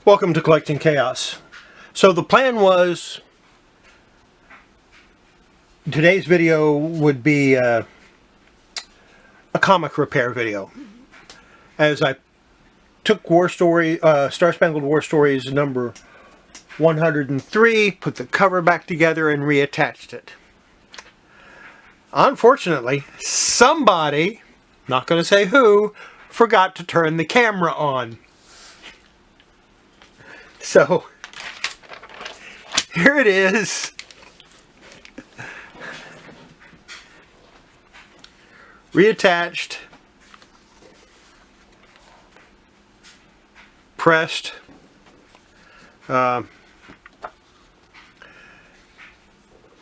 Welcome to Collecting Chaos. So the plan was today's video would be a comic repair video. As I took Star Spangled War Stories number 103, put the cover back together and reattached it. Unfortunately, somebody, not going to say who, forgot to turn the camera on. So, here it is. Reattached. Pressed.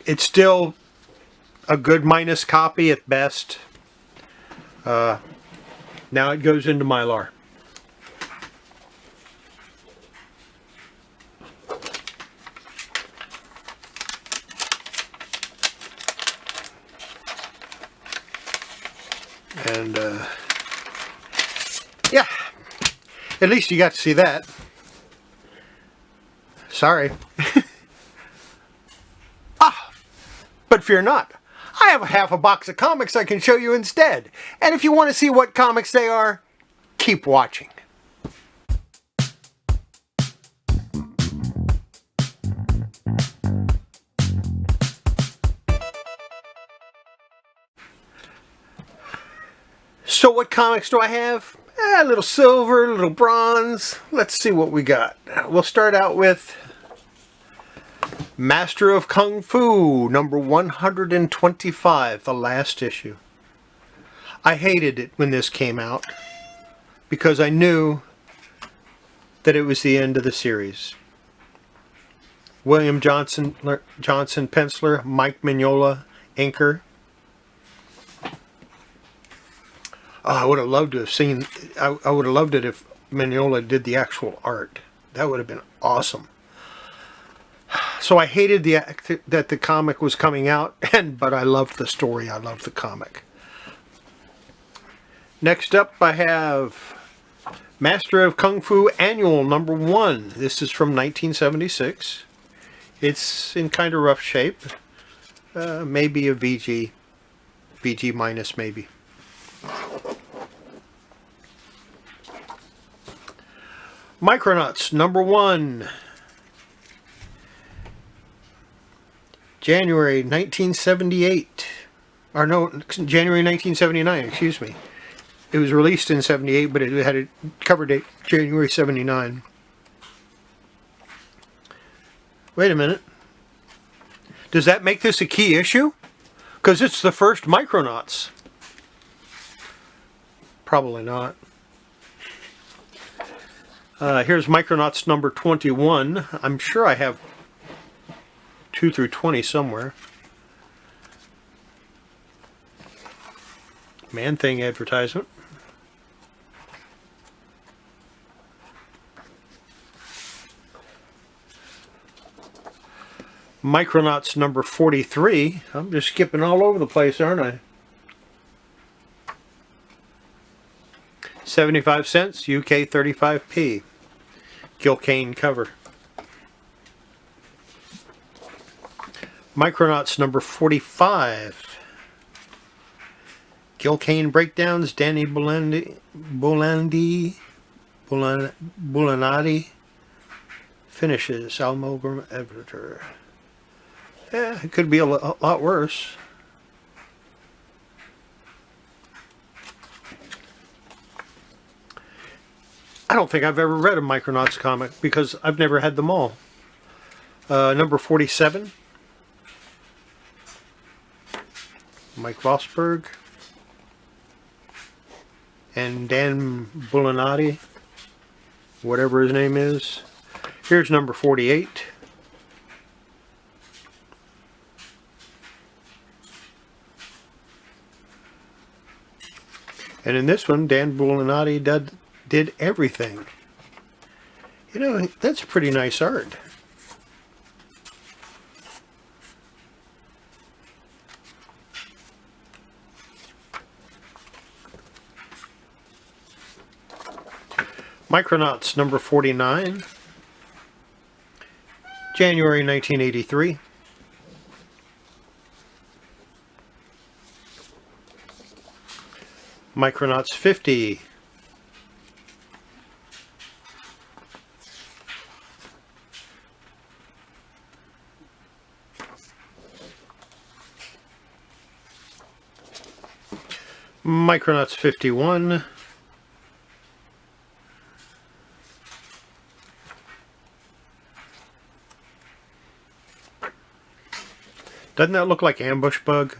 It's still a good minus copy at best. Now it goes into Mylar. And yeah, at least you got to see that. Sorry. But fear not. I have half a box of comics I can show you instead. And if you want to see what comics they are, keep watching. So what comics do I have? A little silver, a little bronze. Let's see what we got. We'll start out with Master of Kung Fu, number 125, the last issue. I hated it when this came out because I knew that it was the end of the series. William Johnson penciler, Mike Mignola inker. Oh, I would have loved to have seen. I would have loved it if Mignola did the actual art. That would have been awesome. So I hated that the comic was coming out, but I loved the story. I loved the comic. Next up, I have Master of Kung Fu Annual number 1. This is from 1976. It's in kind of rough shape. Maybe a VG minus maybe. Micronauts number 1. January 1978. Or no, January 1979, excuse me. It was released in 78, but it had a cover date January 79. Wait a minute. Does that make this a key issue? Because it's the first Micronauts. Probably not. Here's Micronauts number 21. I'm sure I have 2 through 20 somewhere. Man-Thing advertisement. Micronauts number 43. I'm just skipping all over the place, aren't I? 75 cents, UK 35p. Gil Kane cover. Micronauts number 45. Gil Kane breakdowns, Danny Bulanadi finishes, Almogram editor. Yeah, it could be a lot worse. I don't think I've ever read a Micronauts comic because I've never had them all. Number 47. Mike Vosberg. And Dan Bulanadi. Whatever his name is. Here's number 48. And in this one, Dan Bulanadi did everything. You know, that's pretty nice art. Micronauts number 49. January 1983. Micronauts 50. Micronauts 51. Doesn't that look like Ambush Bug?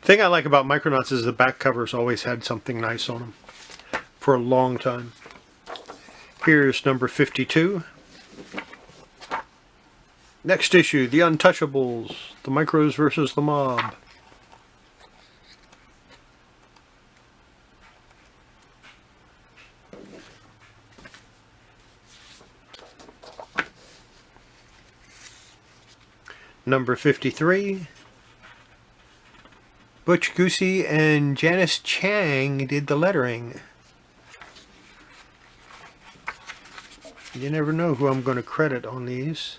Thing I like about Micronauts is the back covers always had something nice on them for a long time. Here's number 52. Next issue, The Untouchables, the Micros versus the Mob. Number 53. Butch Goosey and Janice Chang did the lettering. You never know who I'm going to credit on these.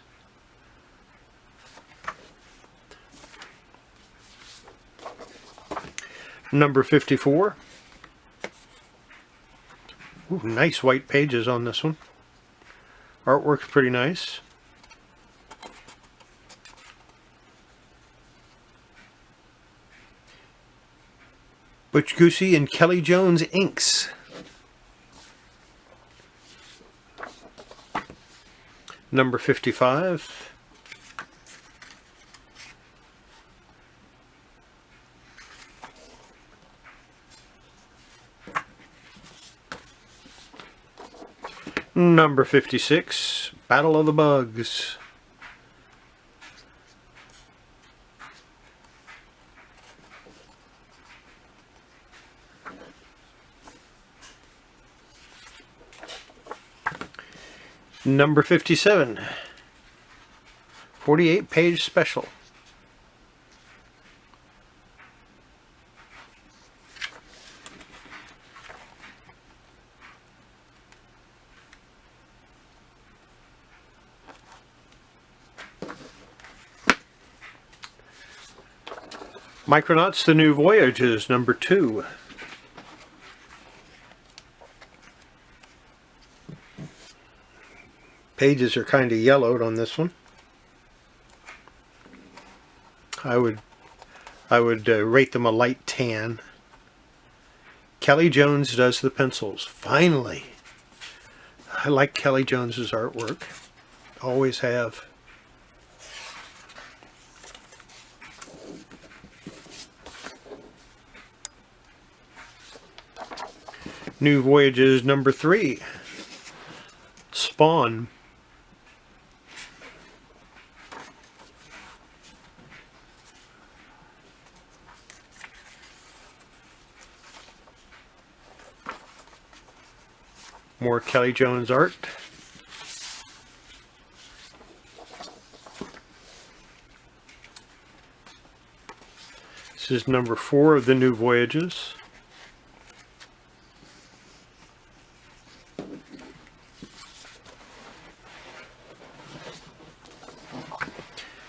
Number 54. Ooh, nice white pages on this one. Artwork's pretty nice. Butch Goosey and Kelly Jones inks. Number 55. Number 56. Battle of the Bugs. Number 57, 48-page special. Micronauts, The New Voyages, number 2. Pages are kind of yellowed on this one. I would rate them a light tan. Kelly Jones does the pencils. Finally. I like Kelly Jones's artwork. Always have. New Voyages number 3. Spawn. More Kelly Jones art. This is number 4 of the New Voyages.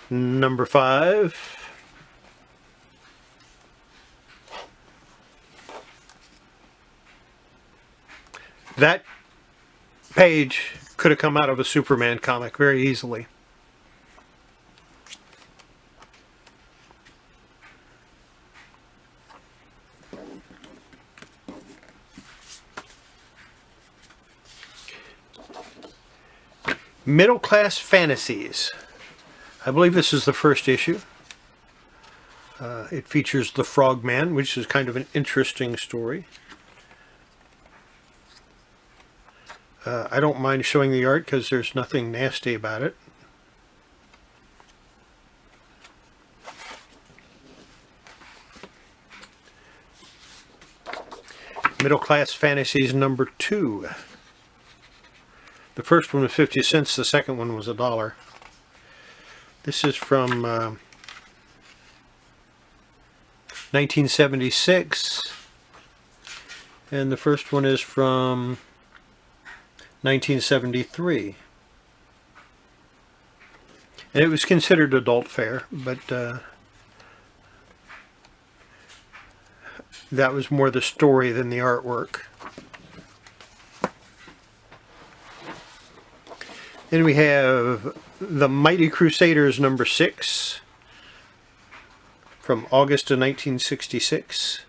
Number 5. That page could have come out of a Superman comic very easily. Middle Class Fantasies. I believe this is the first issue. It features the Frogman, which is kind of an interesting story. I don't mind showing the art because there's nothing nasty about it. Middle Class Fantasies number 2. The first one was 50 cents, the second one was $1. This is from 1976, and the first one is from 1973. And it was considered adult fare, but that was more the story than the artwork. Then we have The Mighty Crusaders #6 from August of 1966.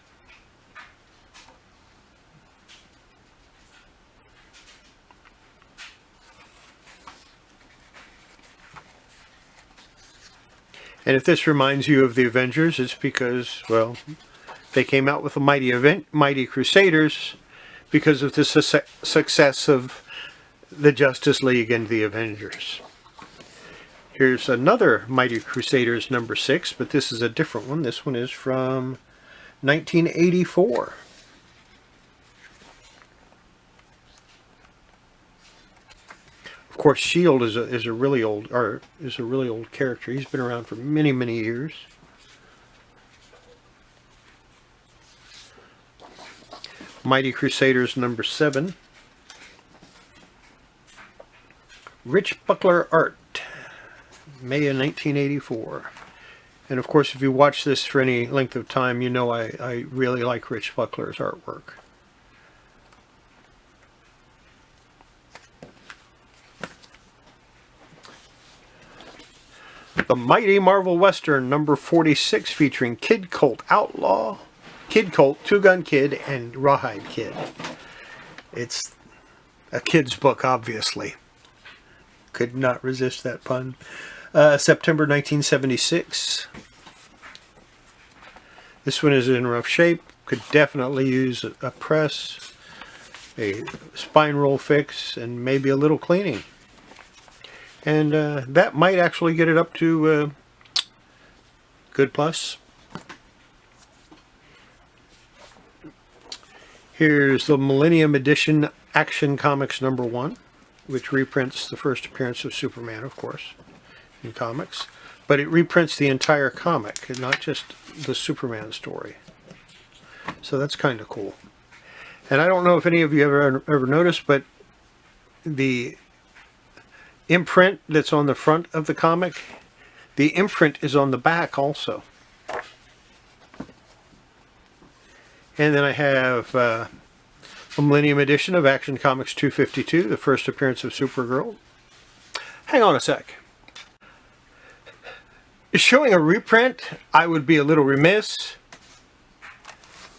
And if this reminds you of the Avengers, it's because, well, they came out with the Mighty Crusaders because of the success of the Justice League and the Avengers. Here's another Mighty Crusaders #6, but this is a different one. This one is from 1984. Of course, Shield is a really old character. He's been around for many, many years. Mighty Crusaders #7. Rich Buckler art, May of 1984. And of course, if you watch this for any length of time, you know I really like Rich Buckler's artwork. The Mighty Marvel Western #46, featuring Kid Colt Outlaw, Kid Colt, Two Gun Kid, and Rawhide Kid. It's a kid's book, obviously. Could not resist that pun. September 1976. This one is in rough shape. Could definitely use a press, a spine roll fix, and maybe a little cleaning. And that might actually get it up to good plus. Here's the Millennium Edition Action Comics #1, which reprints the first appearance of Superman, of course, in comics. But it reprints the entire comic, and not just the Superman story. So that's kind of cool. And I don't know if any of you ever noticed, but the imprint that's on the front of the comic, the imprint is on the back also. And then I have a Millennium Edition of Action Comics 252, the first appearance of Supergirl. Hang on a sec. Showing a reprint, I would be a little remiss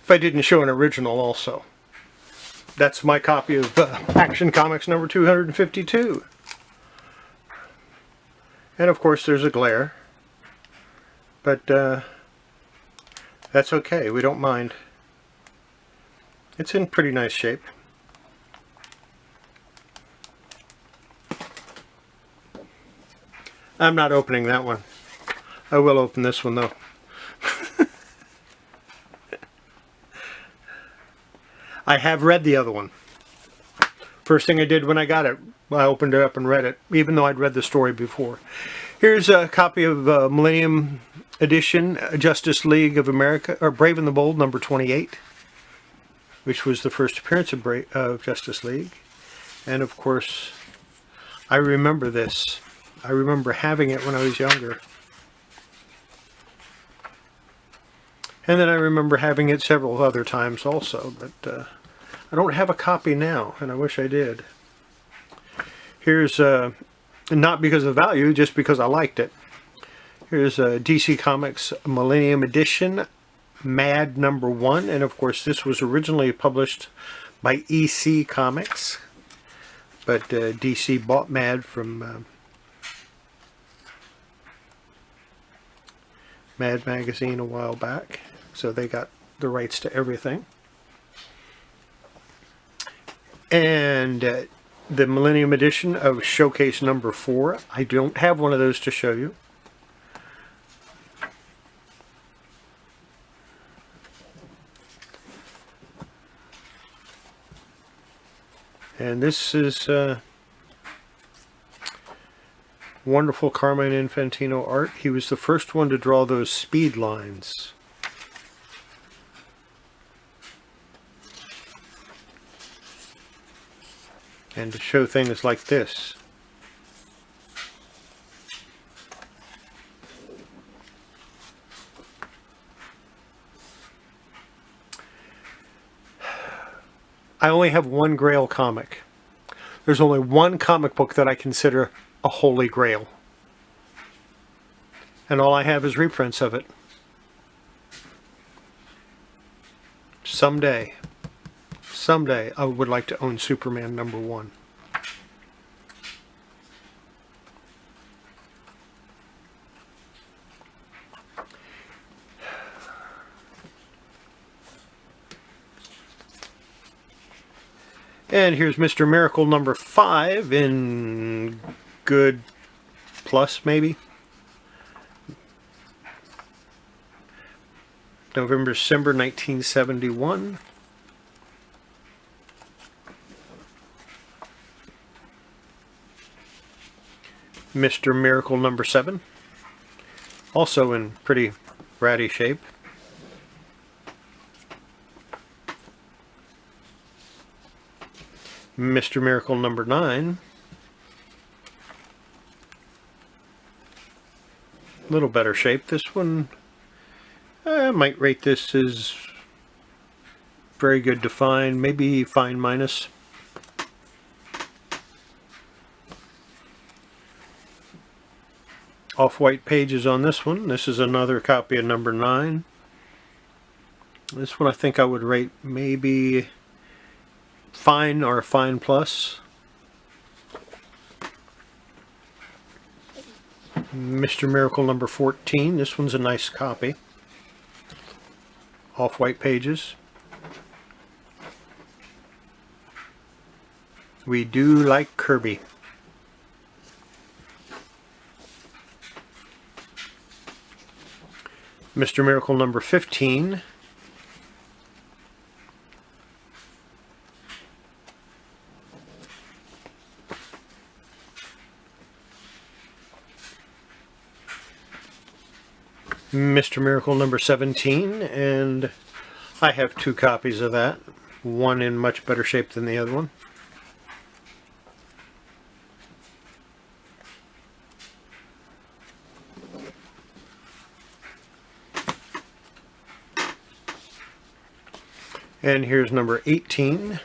if I didn't show an original also. That's my copy of Action Comics #252. And of course there's a glare, but that's okay, we don't mind. It's in pretty nice shape. I'm not opening that one. I will open this one though. I have read the other one. First thing I did when I got it, I opened it up and read it, even though I'd read the story before. Here's a copy of Millennium Edition, Justice League of America, or Brave and the Bold, #28, which was the first appearance of Justice League. And of course, I remember this. I remember having it when I was younger. And then I remember having it several other times also, but I don't have a copy now, and I wish I did. Here's, not because of value, just because I liked it. Here's DC Comics Millennium Edition, Mad #1, and of course this was originally published by EC Comics, but DC bought Mad from Mad Magazine a while back, so they got the rights to everything. And the Millennium Edition of Showcase #4. I don't have one of those to show you. And this is wonderful Carmine Infantino art. He was the first one to draw those speed lines. and to show things like this. I only have one Grail comic. There's only one comic book that I consider a holy grail. And all I have is reprints of it. Someday I would like to own Superman #1. And here's Mr. Miracle #5 in good plus, maybe. November, December 1971. Mr. Miracle #7. Also in pretty ratty shape. Mr. Miracle #9. A little better shape. This one, I might rate this as very good to fine, maybe fine minus. Off-white pages on this one. This is another copy of #9. This one I think I would rate maybe fine or fine plus. Mr. Miracle #14. This one's a nice copy. Off-white pages. We do like Kirby. Mr. Miracle #15. Mr. Miracle #17, and I have 2 copies of that. One in much better shape than the other one. And here's #18.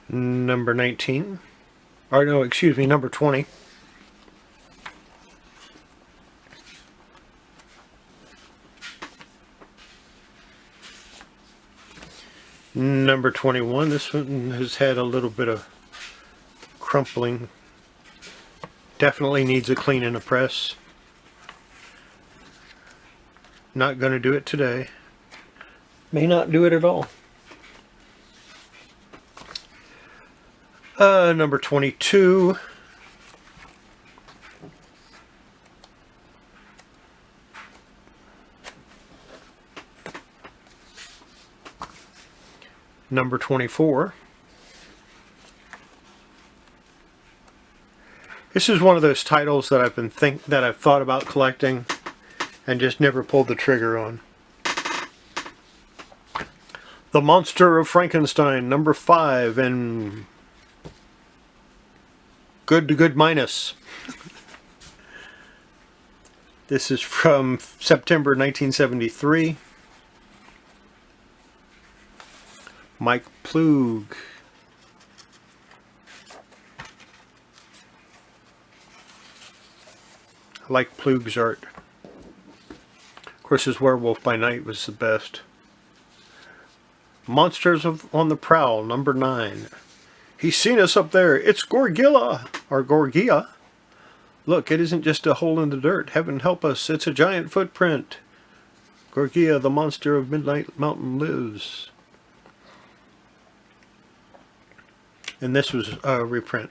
#19. Or no, excuse me, #20. #21. This one has had a little bit of crumpling. Definitely needs a clean and a press. Not going to do it today. May not do it at all. #22. #24. This is one of those titles that I've thought about collecting and just never pulled the trigger on. The Monster of Frankenstein, #5, and good to good minus. This is from September 1973. Mike Plug. I like Plug's art. Of course, his Werewolf by Night was the best. Monsters on the Prowl, #9. He's seen us up there. It's Gorgilla, or Gorgia. Look, it isn't just a hole in the dirt. Heaven help us, it's a giant footprint. Gorgia, the monster of Midnight Mountain, lives. And this was a reprint.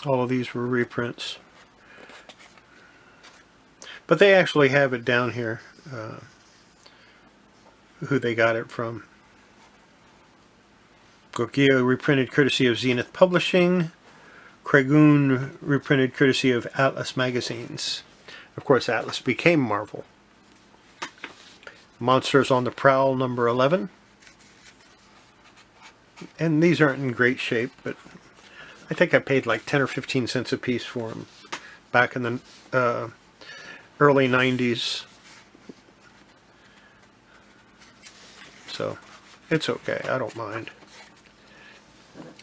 All of these were reprints. But they actually have it down here, who they got it from. Gokyo reprinted courtesy of Zenith Publishing. Cragoon reprinted courtesy of Atlas Magazines. Of course, Atlas became Marvel. Monsters on the Prowl number 11. And these aren't in great shape, but I think I paid like 10 or 15 cents a piece for them back in the early 90s. So it's okay, I don't mind.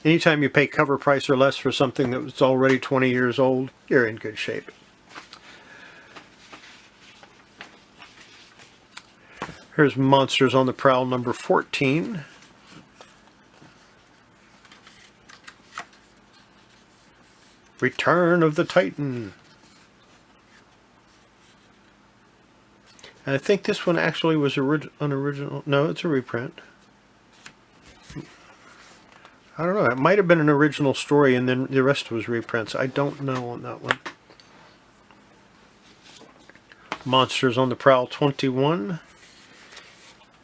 Anytime you pay cover price or less for something that was already 20 years old, you're in good shape. Here's Monsters on the Prowl number 14. Return of the Titan. And I think this one actually was an original. No, it's a reprint. I don't know. It might have been an original story and then the rest was reprints. I don't know on that one. Monsters on the Prowl 21.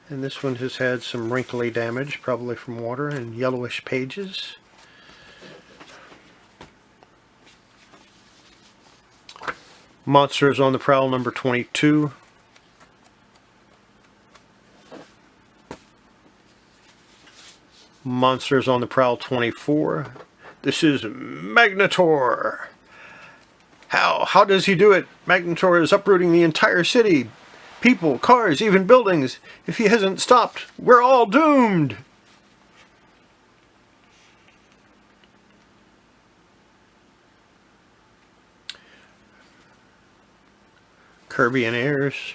And this one has had some wrinkly damage, probably from water, and yellowish pages. Monsters on the Prowl number 22. Monsters on the Prowl 24. This is Magnetor. How does he do it? Magnetor is uprooting the entire city. People, cars, even buildings. If he hasn't stopped, we're all doomed. Kirby and Ayers.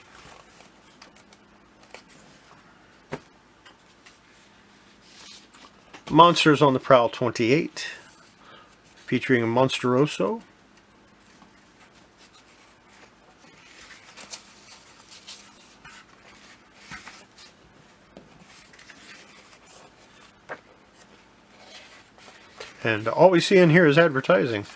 Monsters on the Prowl 28, featuring a Monsteroso. And all we see in here is advertising.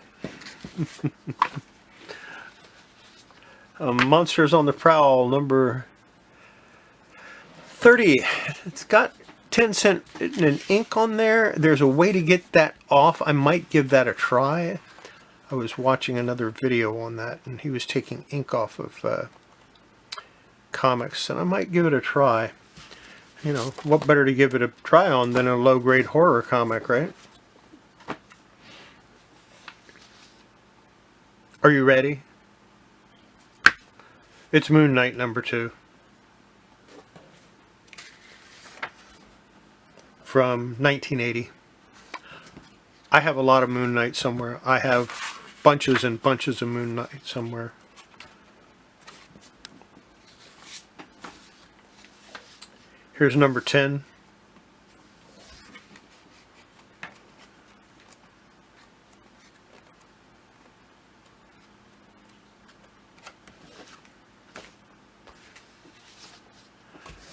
Monsters on the Prowl number 30. It's got 10-cent in ink on there. There's a way to get that off. I might give that a try. I was watching another video on that and he was taking ink off of comics, and I might give it a try. You know, what better to give it a try on than a low-grade horror comic, right? Are you ready? It's Moon Knight number 2. From 1980. I have a lot of Moon Knight somewhere. I have bunches and bunches of Moon Knight somewhere. Here's number 10.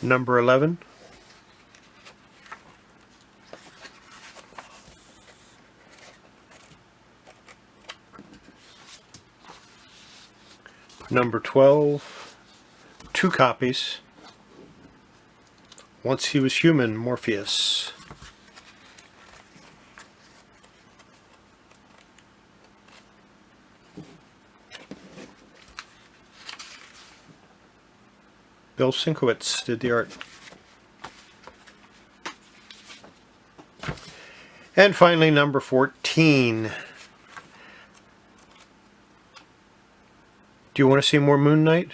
Number 11. Number 12. 2 copies. Once He Was Human, Morpheus. Bill Sienkiewicz did the art. And finally, number 14. Do you want to see more Moon Knight?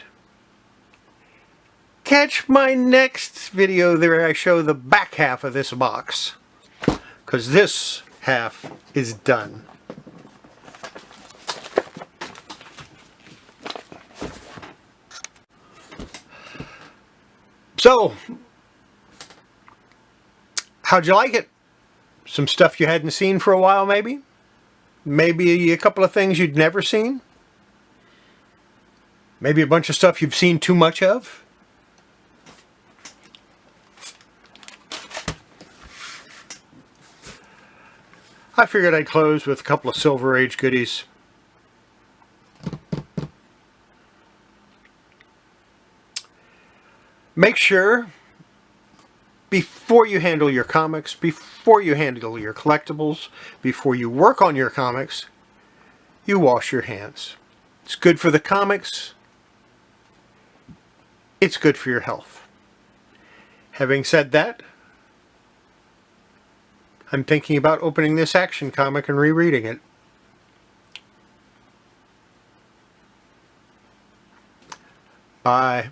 Catch my next video there I show the back half of this box, because this half is done. So, how'd you like it? Some stuff you hadn't seen for a while, maybe? Maybe a couple of things you'd never seen? Maybe a bunch of stuff you've seen too much of? I figured I'd close with a couple of Silver Age goodies. Make sure before you handle your comics, before you handle your collectibles, before you work on your comics, you wash your hands. It's good for the comics. It's good for your health. Having said that, I'm thinking about opening this Action comic and rereading it. Bye.